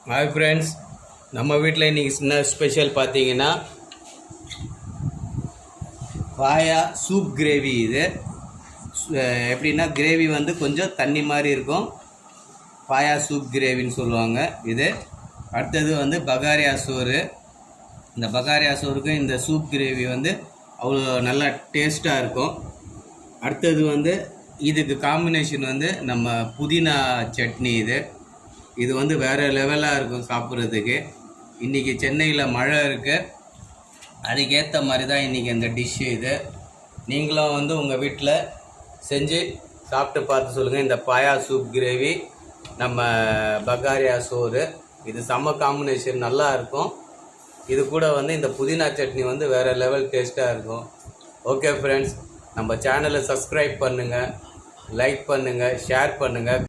Hi friends, நம்ம வீட்டில் இன்றைக்கி சின்ன ஸ்பெஷல் பார்த்தீங்கன்னா பாயா சூப் கிரேவி. இது எப்படின்னா கிரேவி வந்து கொஞ்சம் தண்ணி மாதிரி இருக்கும். பாயா சூப் கிரேவின்னு சொல்லுவாங்க இது. அடுத்தது வந்து பகாரியா சோறு. இந்த பகாரியா சோறுக்கு இந்த சூப் கிரேவி வந்து அவ்வளோ நல்லா டேஸ்ட்டாக இருக்கும். அடுத்தது வந்து இதுக்கு காம்பினேஷன் வந்து நம்ம புதினா சட்னி. இது வந்து வேறு லெவலாக இருக்கும் சாப்பிட்றதுக்கு. இன்றைக்கி சென்னையில் மழை இருக்குது, அதுக்கேற்ற மாதிரி தான் இன்றைக்கி அந்த டிஷ்ஷு. இது நீங்களும் வந்து உங்கள் வீட்டில் செஞ்சு சாப்பிட்டு பார்த்து சொல்லுங்கள். இந்த பாயா சூப் கிரேவி, நம்ம பகாரியா சோறு, இது செம்ம காம்பினேஷன், நல்லா இருக்கும். இது கூட வந்து இந்த புதினா சட்னி வந்து வேறு லெவல் டேஸ்ட்டாக இருக்கும். ஓகே ஃப்ரெண்ட்ஸ், நம்ம சேனலை சப்ஸ்கிரைப் பண்ணுங்கள், லைக் பண்ணுங்கள், ஷேர் பண்ணுங்கள்.